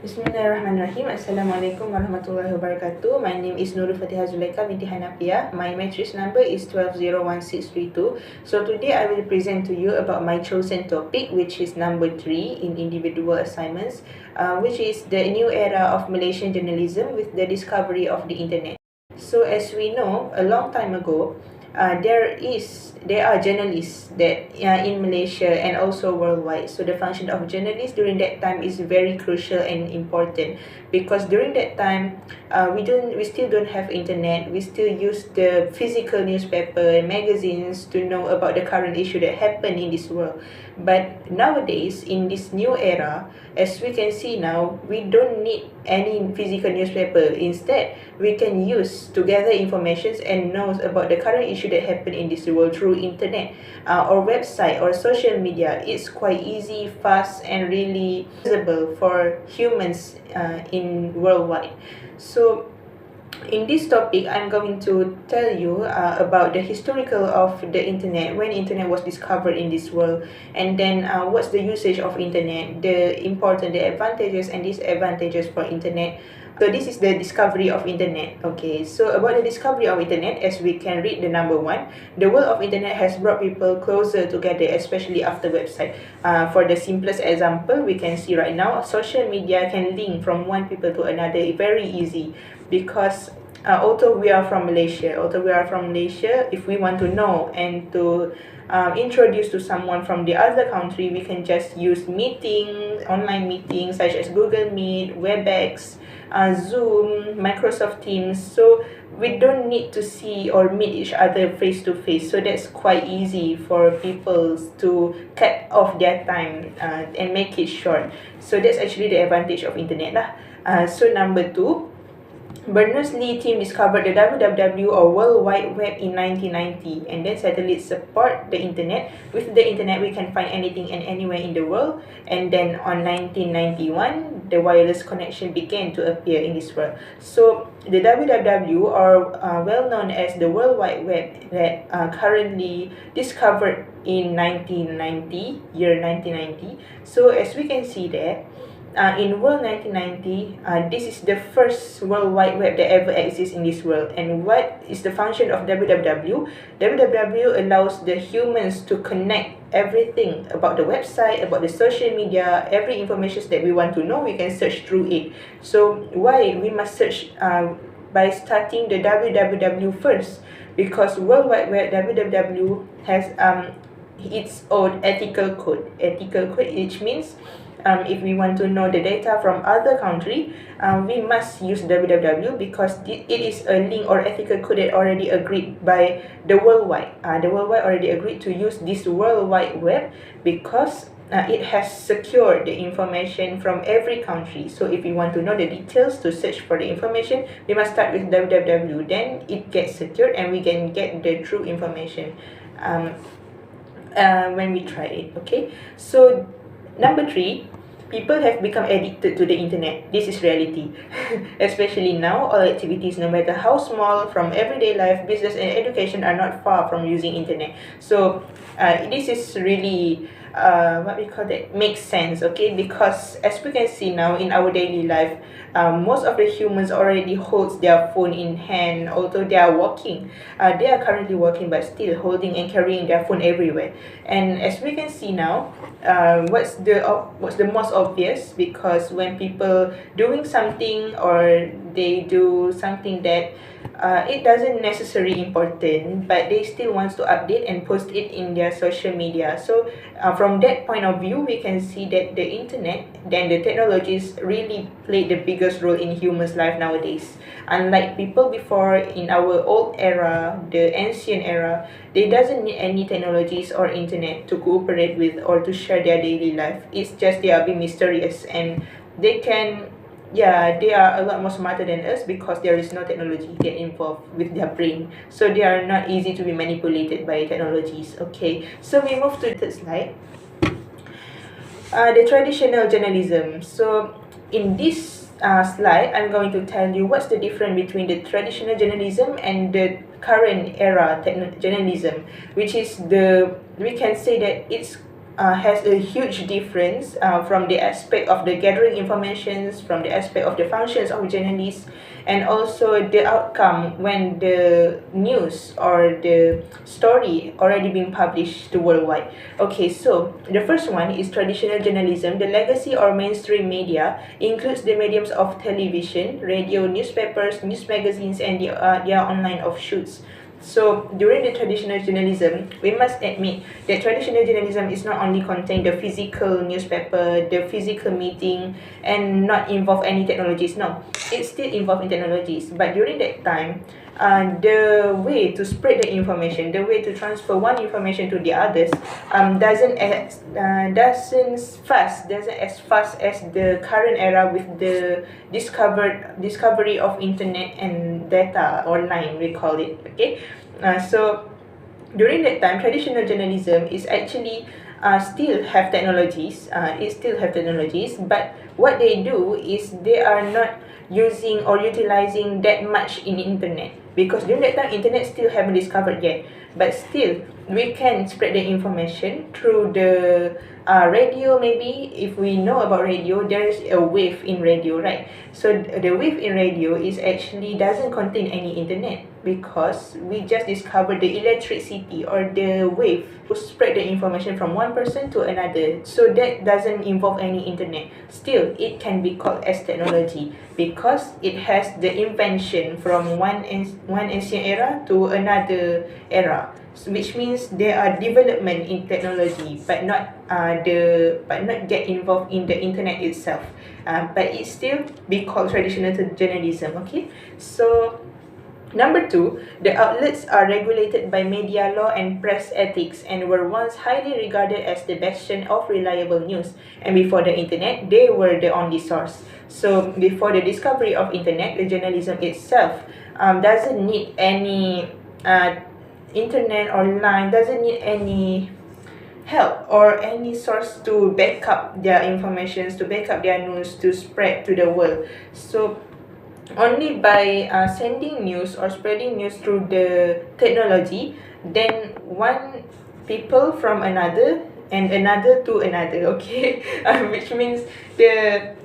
Bismillahirrahmanirrahim. Assalamualaikum warahmatullahi wabarakatuh. My name is Nurul Fatihah Zulaikha, binti Hanapiah. My matrix number is 120162. So today I will present to you about my chosen topic, which is number 3 in individual assignments, which is the new era of Malaysian journalism with the discovery of the internet. So as we know, a long time ago, there are journalists that in Malaysia and also worldwide. So the function of journalists during that time is very crucial and important, because during that time we still don't have internet. We still use the physical newspaper and magazines to know about the current issue that happen in this world. But nowadays, in this new era, as we can see now, we don't need any physical newspaper. Instead, we can use to gather information and know about the current issue that happen in this world through internet or website or social media. It's quite easy, fast, and really visible for humans in worldwide. So in this topic, I'm going to tell you about the historical of the internet, when internet was discovered in this world, and then what's the usage of internet, the advantages and disadvantages for internet. So this is the discovery of internet. Okay, so about the discovery of internet, as we can read the number 1, the world of internet has brought people closer together, especially after website. For the simplest example, we can see right now, social media can link from one people to another very easy, because although we are from Malaysia, if we want to know and to introduce to someone from the other country, we can just use online meetings such as Google Meet, WebEx, Zoom, Microsoft Teams. So we don't need to see or meet each other face to face. So that's quite easy for people to cut off their time and make it short. So that's actually the advantage of internet lah. So number 2, Berners-Lee team discovered the www or World Wide Web in 1990, and then satellites support the internet. With the internet, we can find anything and anywhere in the world. And then on 1991, the wireless connection began to appear in this world. So the www, or well known as the World Wide Web, that currently discovered in year 1990. So as we can see there, in world 1990, this is the first World Wide Web that ever exists in this world. And what is the function of www? www allows the humans to connect everything about the website, about the social media, every information that we want to know, we can search through it. So why we must search by starting the www first? Because World Wide Web www has its own ethical code, which means if we want to know the data from other country, we must use www, because it is a link or ethical code that already agreed by the worldwide. The worldwide already agreed to use this World Wide Web, because it has secured the information from every country. So if we want to know the details to search for the information, we must start with www. Then it gets secured and we can get the true information when we try it. Okay, so number 3, people have become addicted to the internet. This is reality. Especially now, all activities, no matter how small, from everyday life, business and education, are not far from using internet. So this is really what we call that, makes sense, okay? Because as we can see now in our daily life, most of the humans already holds their phone in hand, although they are working. They are currently working, but still holding and carrying their phone everywhere. And as we can see now, what's the most obvious? Because when people doing something, or they do something that it doesn't necessarily important, but they still wants to update and post it in their social media. So from that point of view, we can see that the internet, then the technologies really played the biggest role in humans' life nowadays. Unlike people before, in our old era, the ancient era, they doesn't need any technologies or internet to cooperate with or to share their daily life. It's just they are being mysterious, and they are a lot more smarter than us, because there is no technology get involved with their brain. So they are not easy to be manipulated by technologies. Okay, so we move to the third slide. The traditional journalism. So in this slide, I'm going to tell you what's the difference between the traditional journalism and the current era journalism, which is we can say that it's has a huge difference from the aspect of the gathering informations, from the aspect of the functions of journalists, and also the outcome when the news or the story already being published to worldwide. Okay, so the first one is traditional journalism. The legacy or mainstream media includes the mediums of television, radio, newspapers, news magazines, and their online offshoots. So during the traditional journalism, we must admit that traditional journalism is not only contain the physical newspaper, the physical meeting, and not involve any technologies. No, it still involve in technologies. But during that time, the way to spread the information, the way to transfer one information to the others, doesn't as fast as the current era with the discovery of internet and data online, we call it. Okay, so during that time, traditional journalism is actually still have technologies. It still have technologies, but what they do is they are not using or utilizing that much in internet, because during that time internet still haven't discovered yet. But still, we can spread the information through the radio. Maybe if we know about radio, there is a wave in radio, right? So the wave in radio is actually doesn't contain any internet, because we just discovered the electricity or the wave to spread the information from one person to another. So that doesn't involve any internet. Still, it can be called as technology, because it has the invention from one ancient era to another era. So which means there are development in technology, but not get involved in the internet itself. But it still be called traditional journalism. Okay, so number 2, the outlets are regulated by media law and press ethics and were once highly regarded as the bastion of reliable news. And before the internet, they were the only source. So before the discovery of internet, the journalism itself doesn't need any internet online, doesn't need any help or any source to back up their informations, to back up their news, to spread to the world. So only by sending news or spreading news through the technology, then one people from another and another to another. Okay, which means the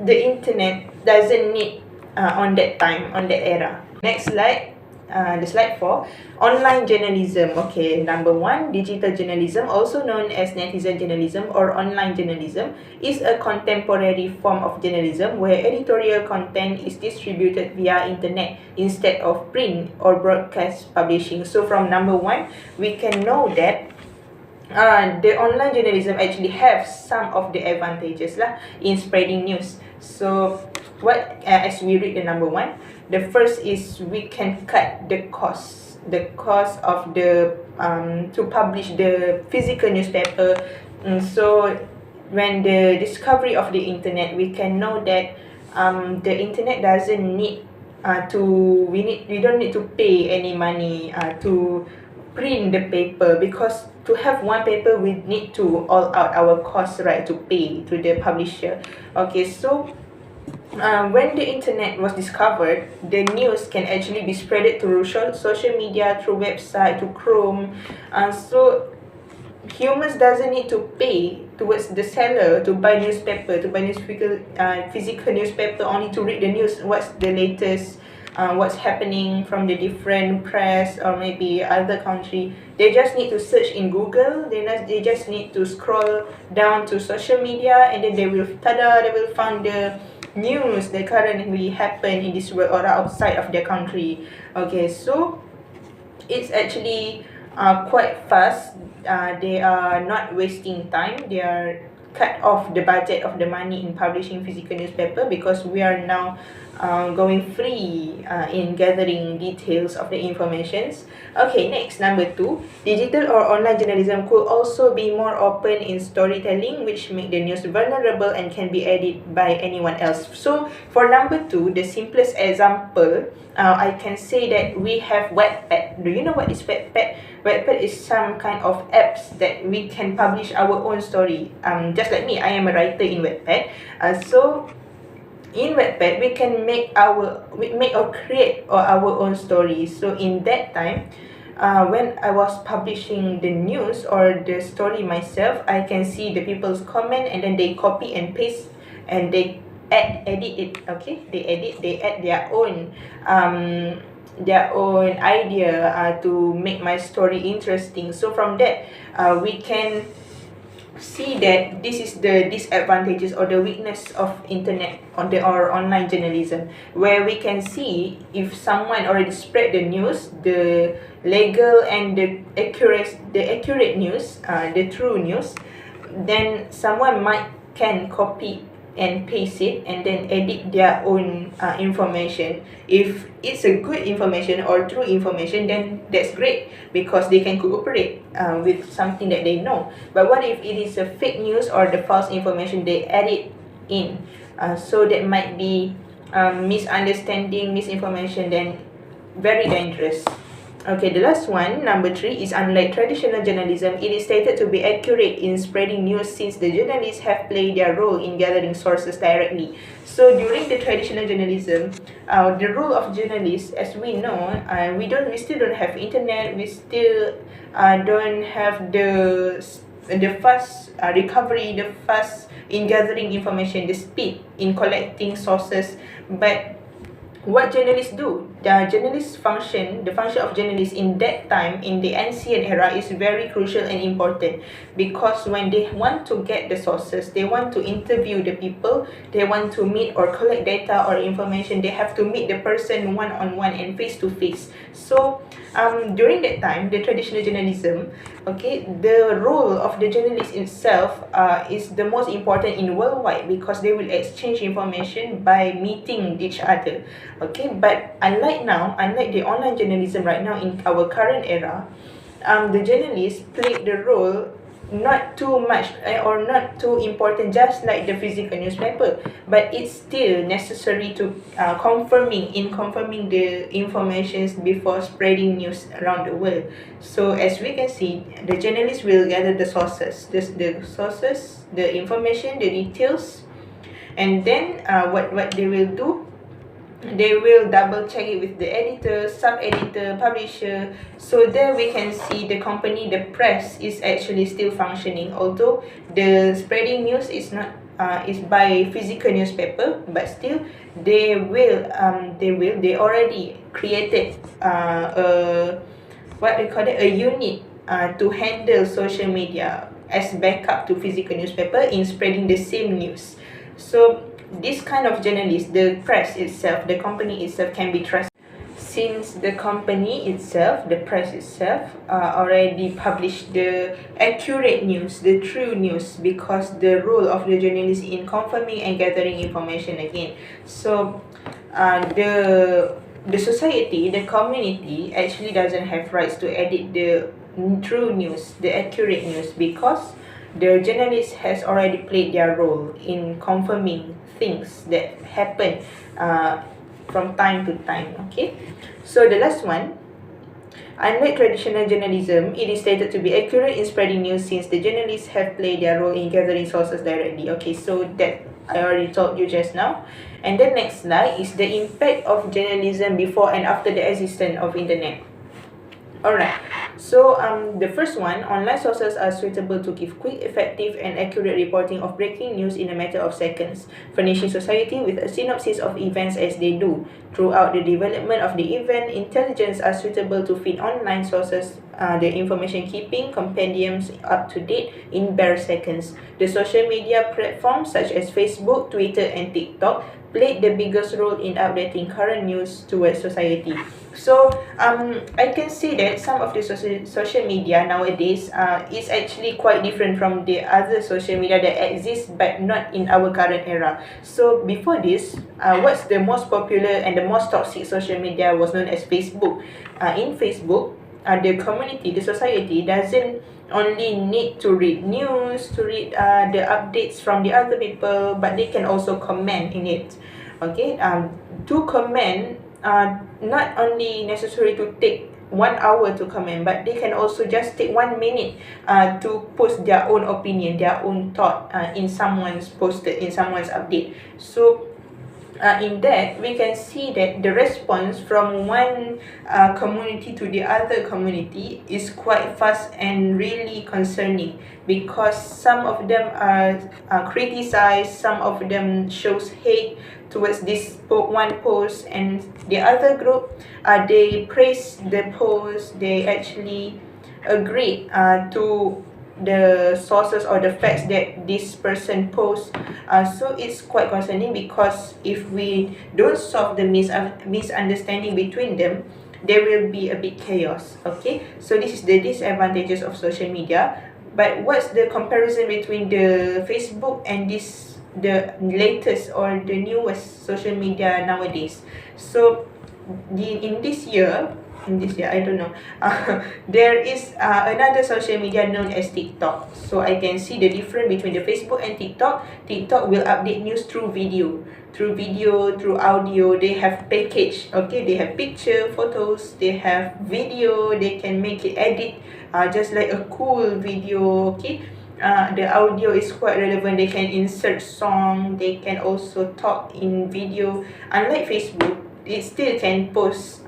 internet doesn't need on that time, on that era. Next slide. The slide 4, online journalism. Okay, number 1, digital journalism, also known as netizen journalism or online journalism, is a contemporary form of journalism where editorial content is distributed via internet instead of print or broadcast publishing. So from number 1, we can know that the online journalism actually have some of the advantages in spreading news. So what as we read the number 1, the first is we can cut the cost of the to publish the physical newspaper. So when the discovery of the internet, we can know that the internet doesn't need we don't need to pay any money to print the paper, because to have one paper we need to all out our costs, right, to pay to the publisher. Okay, so when the internet was discovered, the news can actually be spreaded through social media, through website, to Chrome. So humans doesn't need to pay towards the seller to buy newspaper, to buy physical newspaper, only to read the news, what's the latest, what's happening from the different press or maybe other country. They just need to search in Google. They just need to scroll down to social media, and then they will find the news that currently happen in this world or outside of their country. Okay, so it's actually quite fast. They are not wasting time. They are cut off the budget of the money in publishing physical newspaper, because we are now going free in gathering details of the informations. Okay, next, number 2, digital or online journalism could also be more open in storytelling, which make the news vulnerable and can be edited by anyone else. So for number 2, the simplest example, I can say that we have Wattpad. Do you know what is Wattpad? Wattpad is some kind of apps that we can publish our own story. Just like me, I am a writer in Wattpad. So in Wattpad, we can make or create our own stories. So in that time, when I was publishing the news or the story myself, I can see the people's comment, and then they copy and paste, and they edit it. Okay, they add their own idea to make my story interesting. So from that, we can see that this is the disadvantages or the weakness of internet or online journalism, where we can see if someone already spread the news, the legal and the accurate news, the true news, then someone can copy and paste it and then edit their own information. If it's a good information or true information, then that's great, because they can cooperate with something that they know. But what if it is a fake news or the false information they add it in? So that might be misunderstanding, misinformation, then very dangerous. Okay, the last one, number 3, is unlike traditional journalism, it is stated to be accurate in spreading news since the journalists have played their role in gathering sources directly. So during the traditional journalism, the role of journalists, as we know, we still don't have internet, we still don't have the fast recovery, the fast in gathering information, the speed in collecting sources. But what journalists do, the function of journalists in that time, in the ancient era, is very crucial and important, because when they want to get the sources, they want to interview the people, they want to meet or collect data or information, they have to meet the person one-on-one and face-to-face. So during that time, the traditional journalism, okay, the role of the journalist itself is the most important in worldwide, because they will exchange information by meeting each other. Okay, but unlike the online journalism right now in our current era, the journalists played the role not too much or not too important, just like the physical newspaper, but it's still necessary to confirming the informations before spreading news around the world. So as we can see, the journalists will gather the sources, the information, the details, and then what they will do, they will double check it with the editor, sub-editor, publisher. So there we can see the company, the press, is actually still functioning, although the spreading news is not is by physical newspaper, but still they already created a unit to handle social media as backup to physical newspaper in spreading the same news. So this kind of journalist, the press itself, the company itself, can be trusted, since the company itself, the press itself, already published the accurate news, the true news, because the role of the journalist in confirming and gathering information again. So the society, the community, actually doesn't have rights to edit the true news, the accurate news, because the journalist has already played their role in confirming things that happen from time to time. Okay, so the last one, unlike traditional journalism, it is stated to be accurate in spreading news since the journalists have played their role in gathering sources directly. Okay, so that I already told you just now. And the next slide is the impact of journalism before and after the existence of internet. Alright, so the first one, online sources are suitable to give quick, effective, and accurate reporting of breaking news in a matter of seconds, furnishing society with a synopsis of events as they do. Throughout the development of the event, intelligence are suitable to feed online sources the information keeping compendiums up to date in bare seconds. The social media platforms such as Facebook, Twitter, and TikTok played the biggest role in updating current news towards society. So I can see that some of the social media nowadays is actually quite different from the other social media that exist but not in our current era. So before this, what's the most popular and the most toxic social media was known as Facebook. In Facebook, the community, the society doesn't only need to read news, to read the updates from the other people, but they can also comment in it. Okay, to comment, not only necessary to take 1 hour to comment, but they can also just take 1 minute to post their own opinion, their own thought in someone's posted, in someone's update. So in that we can see that the response from one community to the other community is quite fast and really concerning, because some of them are criticized, some of them shows hate towards this one post, and the other group they praise the post, they actually agree to the sources or the facts that this person posts. So it's quite concerning, because if we don't solve the misunderstanding between them, there will be a big chaos. Okay, so this is the disadvantages of social media. But what's the comparison between the Facebook and the latest or the newest social media nowadays? So in this year, I don't know, there is another social media known as TikTok. So I can see the difference between the Facebook and TikTok. TikTok will update news through video, through audio. They have package. Okay, they have picture, photos, they have video, they can make it edit just like a cool video. Okay, the audio is quite relevant. They can insert song, they can also talk in video. Unlike Facebook, it still can post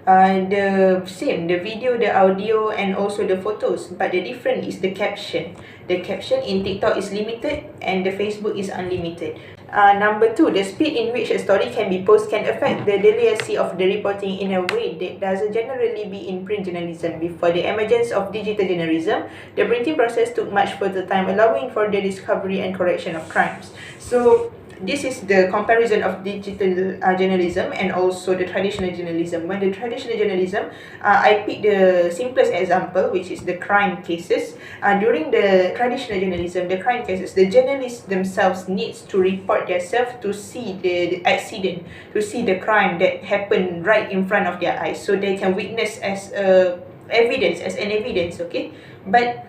the video, the audio, and also the photos, but the difference is the caption. The caption in TikTok is limited and the Facebook is unlimited. Number two, the speed in which a story can be posted can affect the delicacy of the reporting in a way that doesn't generally be in print journalism. Before the emergence of digital journalism, the printing process took much further time, allowing for the discovery and correction of crimes. So this is the comparison of digital journalism and also the traditional journalism. When the traditional journalism, I pick the simplest example, which is the crime cases. During the traditional journalism, the crime cases, the journalists themselves needs to report themselves to see the accident, to see the crime that happened right in front of their eyes, so they can witness as an evidence. Okay, but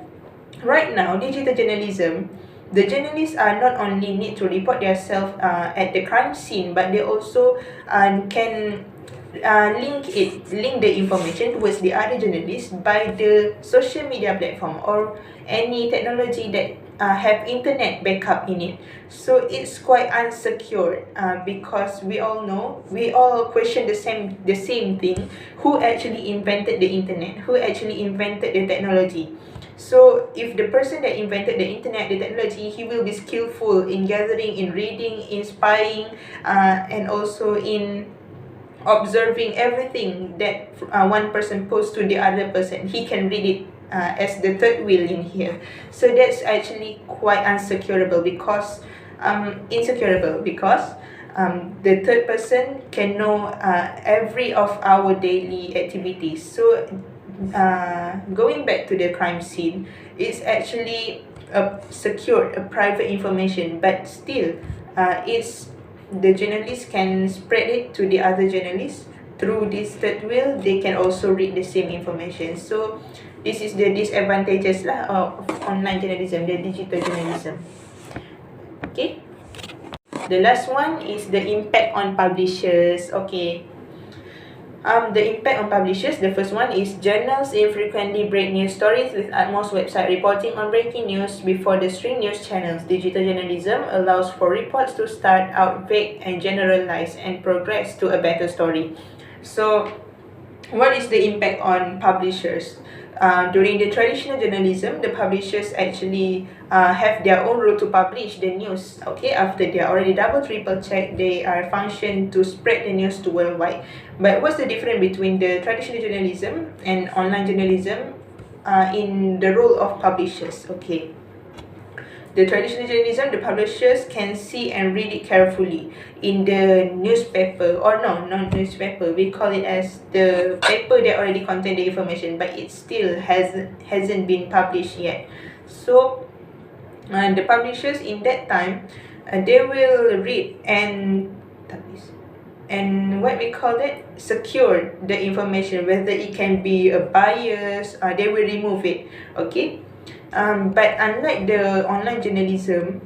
right now, digital journalism, the journalists are not only need to report themselves at the crime scene, but they also can link the information towards the other journalists by the social media platform or any technology that have internet backup in it. So it's quite unsecure because we all question the same thing: who actually invented the internet, who actually invented the technology. So if the person that invented the internet, the technology, he will be skillful in gathering, in reading, in spying, and also in observing everything that one person posts to the other person. He can read it as the third wheel in here. So that's actually quite insecurable because the third person can know every of our daily activities. So going back to the crime scene, it's actually secured, a private information, but still it's the journalists can spread it to the other journalists through this third wheel. They can also read the same information. So this is the disadvantages of online journalism, the digital journalism. Okay, the last one is the impact on publishers. Okay, the impact on publishers, the first one is journals infrequently break news stories, with utmost website reporting on breaking news before the string news channels. Digital journalism allows for reports to start out vague and generalize and progress to a better story. So what is the impact on publishers? During the traditional journalism, the publishers actually have their own role to publish the news. Okay, after they are already double triple check, they are function to spread the news to worldwide. But what's the difference between the traditional journalism and online journalism in the role of publishers? Okay, the traditional journalism, the publishers can see and read it carefully in the newspaper, or no, not newspaper, we call it as the paper that already contain the information, but it still hasn't been published yet. So the publishers in that time, they will read and what we call it, secure the information, whether it can be a bias, they will remove it. Okay, but unlike the online journalism,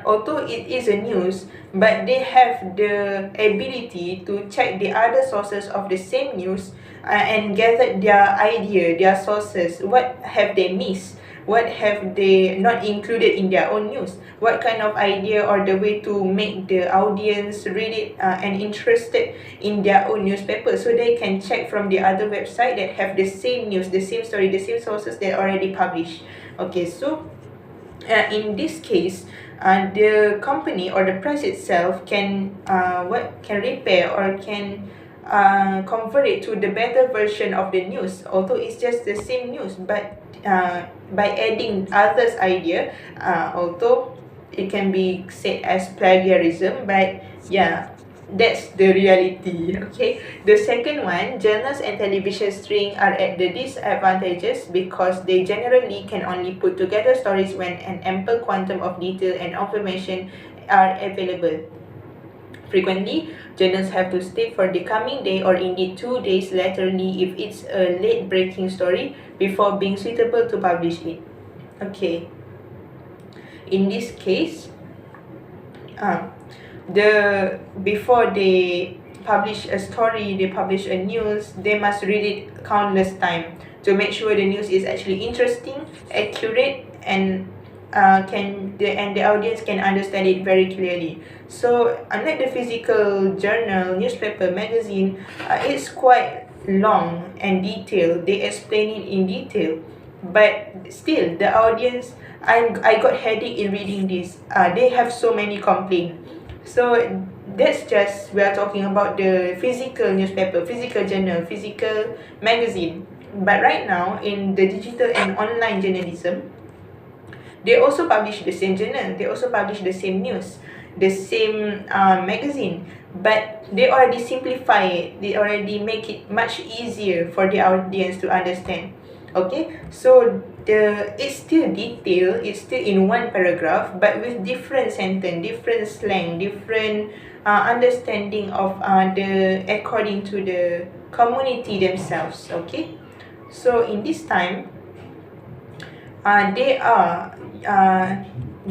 although it is a news, but they have the ability to check the other sources of the same news and gather their idea, their sources, what have they missed, what have they not included in their own news, what kind of idea or the way to make the audience read it and interested in their own newspaper, so they can check from the other website that have the same news, the same story, the same sources that already published. Okay, so in this case, the company or the press itself can can repair or can convert it to the better version of the news, although it's just the same news, but by adding others' idea, although it can be said as plagiarism, but yeah, that's the reality. Okay, the second one, journals and television string are at the disadvantages because they generally can only put together stories when an ample quantum of detail and information are available. Frequently, journals have to state for the coming day or indeed 2 days laterally if it's a late breaking story before being suitable to publish it. Okay, in this case, before they publish a story, they publish a news, they must read it countless time to make sure the news is actually interesting, accurate, and the audience can understand it very clearly. So unlike the physical journal, newspaper, magazine, it's quite long and detailed. They explain it in detail, but still the audience, I got headache in reading this. They have so many complaints. So that's just, we are talking about the physical newspaper, physical journal, physical magazine. But right now in the digital and online journalism, they also publish the same journal, they also publish the same news, the same magazine, but they already simplify it, they already make it much easier for the audience to understand. Okay, so it's still detailed, it's still in one paragraph, but with different sentence, different slang, different understanding of the according to the community themselves. Okay, so in this time, they are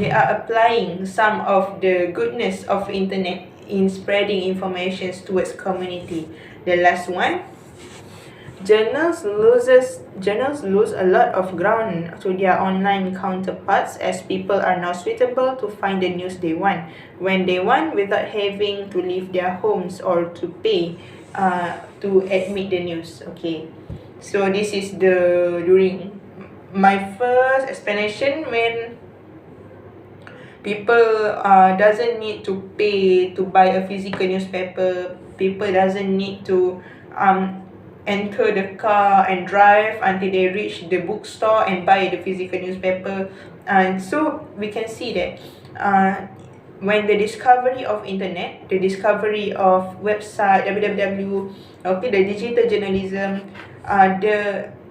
applying some of the goodness of internet in spreading information towards community. The last one, journals lose a lot of ground to their online counterparts as people are now suitable to find the news they want when they want without having to leave their homes or to pay to admit the news. Okay, so this is the during my first explanation when people doesn't need to pay to buy a physical newspaper. People doesn't need to enter the car and drive until they reach the bookstore and buy the physical newspaper. And so we can see that when the discovery of internet, the discovery of website www, okay, the digital journalism,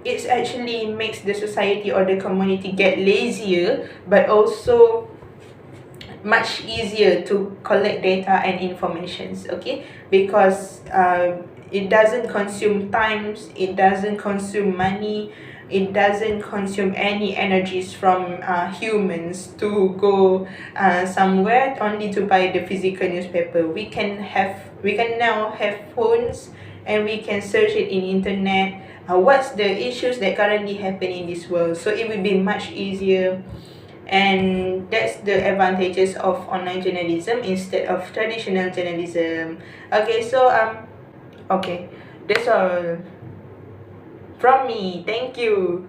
it actually makes the society or the community get lazier, but also much easier to collect data and informations. Okay, because it doesn't consume times, it doesn't consume money, it doesn't consume any energies from humans to go somewhere only to buy the physical newspaper. We can now have phones and we can search it in internet, what's the issues that currently happen in this world, so it will be much easier. And that's the advantages of online journalism instead of traditional journalism. Okay, so okay, that's all from me. Thank you.